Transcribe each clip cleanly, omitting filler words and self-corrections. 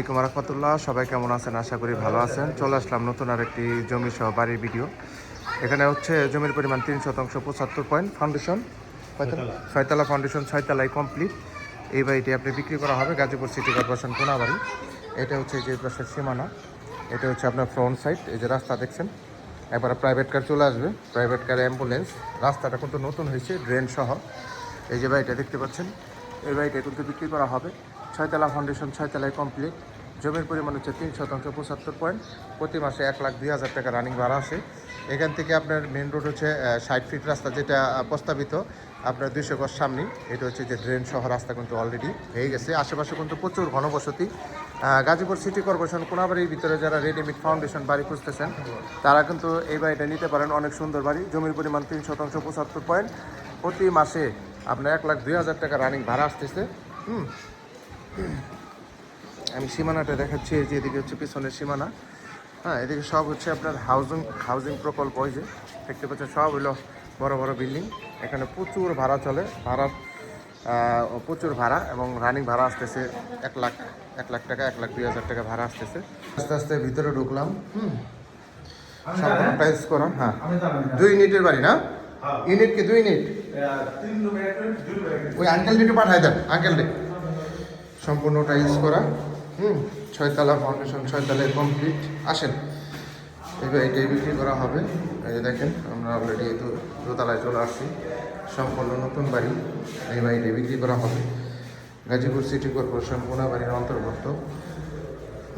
আসসালামু আলাইকুম রহমতুল্লাহ। সবাই কেমন আছেন? আশা করি ভালো আছেন। চলে আসলাম নতুন আর একটি জমি সহ বাড়ির ভিডিও। এখানে হচ্ছে জমির পরিমাণ 3 শতাংশ 75 পয়েন্ট ফাউন্ডেশন, ছয়তলা ফাউন্ডেশন, ছয়তলায় কমপ্লিট। এই বাড়িটি আপনি বিক্রি করা হবে গাজীপুর সিটি কর্পোরেশন কোনাবাড়ি। এটা হচ্ছে যে পাশের সীমানা, এটা হচ্ছে আপনার ফ্রন্ট সাইড। এই যে রাস্তা দেখছেন, একবার প্রাইভেট কার চলে আসবে, প্রাইভেট কার, অ্যাম্বুলেন্স। রাস্তাটা কিন্তু নতুন হয়েছে, ড্রেন সহ। এই যে বাড়িটা দেখতে পাচ্ছেন, এই বাড়িটা কিন্তু বিক্রি করা হবে। ছয়তলা ফাউন্ডেশন, ছয়তলায় কমপ্লিট। জমির পরিমাণ হচ্ছে 3 শতাংশ 75 পয়েন্ট। প্রতি মাসে 1,02,000 টাকা রানিং ভাড়া আসে। এখান থেকে আপনার মেন রোড হচ্ছে 60 ফিট রাস্তা, যেটা প্রস্তাবিত আপনার 200 গজ সামনে। এটা হচ্ছে যে ড্রেন সহ রাস্তা কিন্তু অলরেডি হয়ে গেছে। আশেপাশে কিন্তু প্রচুর ঘনবসতি। গাজীপুর সিটি কর্পোরেশন কোনাবাড়ির ভিতরে যারা রেডিমেড ফাউন্ডেশন বাড়ি খুঁজতেছেন, তারা কিন্তু এই বাড়িটা নিতে পারেন। অনেক সুন্দর বাড়ি। জমির পরিমাণ 3 শতাংশ 75 পয়েন্ট। প্রতি মাসে আপনার 1,02,000 টাকা রানিং ভাড়া আসতেছে। আমি সীমানাটা দেখাচ্ছি। এই যে এদিকে হচ্ছে পিছনের সীমানা। হ্যাঁ, এদিকে সব হচ্ছে আপনার হাউজিং প্রকল্প। ওই যে দেখতে পাচ্ছেন, সব হলো বড় বড় বিল্ডিং। এখানে প্রচুর ভাড়া চলে, প্রচুর ভাড়া, এবং রানিং ভাড়া আসতেছে 1 লাখ টাকা, 1,02,000 টাকা ভাড়া আসতেছে। আস্তে আস্তে ভিতরে ঢুকলাম। সম্পূর্ণ টাইলস করা। হ্যাঁ, 2 ইউনিটের বাড়ি না? ইউনিট কি 2 ইউনিট? ওই আঙ্কেলটি একটু পাঠাই দেন, আঙ্কেলটি। সম্পূর্ণ টাইলস করা। ছয়তলা ফাউন্ডেশন, ছয়তলায় কমপ্লিট। আসেন, এবার এটাই বিক্রি করা হবে। এই যে দেখেন, আমরা অলরেডি দোতলায় চলে আসছি। সম্পূর্ণ নতুন বাড়ি। এই বাড়িটি বিক্রি করা হবে। গাজীপুর সিটি কর্পোরেশন কোনাবাড়ির অন্তর্ভুক্ত।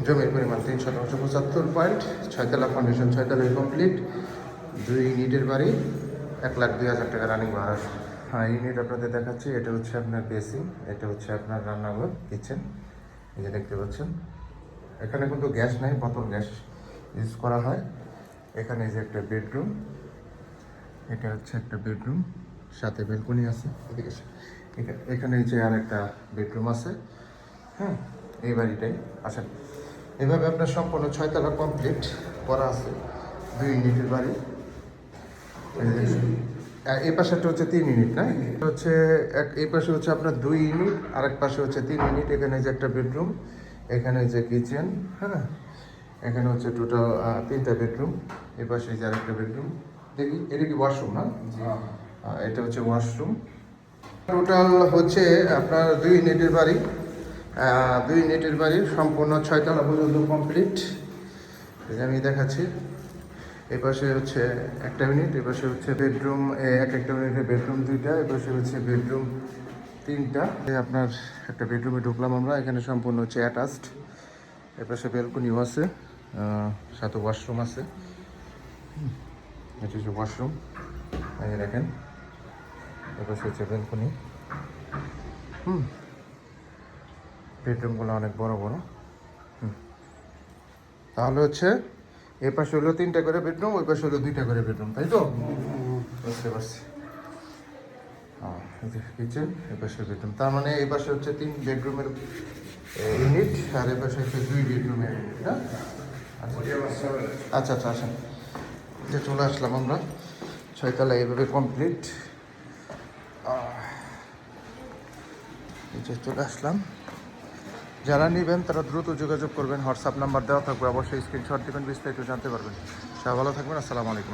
জমির পরিমাণ 3 শতাংশ 75 পয়েন্ট। ছয়তলা ফাউন্ডেশন, ছয়তলায় কমপ্লিট। 2 ইউনিটের বাড়ি, 1,02,000 টাকা রানিং ভাড়া। হ্যাঁ, ইউনিট আপনাদের দেখাচ্ছি। এটা হচ্ছে আপনার বেসিন, এটা হচ্ছে আপনার রান্নাঘর, কিচেন। এই যে দেখতে পাচ্ছেন, এখানে কিন্তু গ্যাস নাই, বোতল গ্যাস ইউজ করা হয়। এখানে এই যে একটা বেডরুম, এটা হচ্ছে একটা বেডরুম, সাথে বেলকনি আছে। এদিকে এখানে এই যে আর একটা বেডরুম আছে। হ্যাঁ, এই বাড়িটাই। আসেন, এভাবে আপনার সম্পূর্ণ ছয়তলা কমপ্লিট করা আছে। 2 ইউনিটের বাড়ি। এই পাশেটা হচ্ছে 3 ইউনিট, না? হচ্ছে এই পাশে হচ্ছে আপনার 2 ইউনিট, আর এক পাশে হচ্ছে 3 ইউনিট। এখানে যে একটা বেডরুম, এখানে যে কিচেন। হ্যাঁ, এখানে হচ্ছে টোটাল 3টা বেডরুম। এই পাশে যে আর একটা বেডরুম। দেখি, এটা কি ওয়াশরুম না? এটা হচ্ছে ওয়াশরুম। টোটাল হচ্ছে আপনার 2 ইউনিটের বাড়ি। 2 ইউনিটের বাড়ি সম্পূর্ণ ছয়তলা পর্যন্ত কমপ্লিট। আমি দেখাচ্ছি। এই পাশে হচ্ছে একটা ইউনিট, এই পাশে হচ্ছে বেডরুম, একটা ইউনিটের বেডরুম 2টা, এই পাশে হচ্ছে বেডরুম 3টা। আপনার একটা বেডরুমে ঢুকলাম আমরা। এখানে সম্পূর্ণ হচ্ছে অ্যাটাচড। এর পাশে বেলকনিও আছে, সাথে ওয়াশরুম আছে। এটা হচ্ছে ওয়াশরুম, এই দেখেন। এর পাশে হচ্ছে বেলকনি। বেডরুমগুলো অনেক বড় বড়। তাহলে হচ্ছে এই পাশে হলো 3টা করে বেডরুম, ওই পাশে হলো 2টা করে বেডরুম, তাই তো? বুঝতে পারছি। কিচেন, এই পাশে বেডরুম। তার মানে এই পাশে হচ্ছে 3 বেডরুমের ইউনিট, আর এই পাশে হচ্ছে 2 বেডরুমের ইউনিট, না? আচ্ছা আচ্ছা, আসেন। যে চলে আসলাম আমরা ছয়তলা, এইভাবে কমপ্লিট। চলে আসলাম। যারা নেবেন তারা দ্রুত যোগাযোগ করবেন। হোয়াটসঅ্যাপ নাম্বার দেওয়া থাকবে, অবশ্যই স্ক্রিনশট দেবেন, বিস্তারিত জানতে পারবেন। সবাই ভালো থাকবেন। আসসালামু আলাইকুম।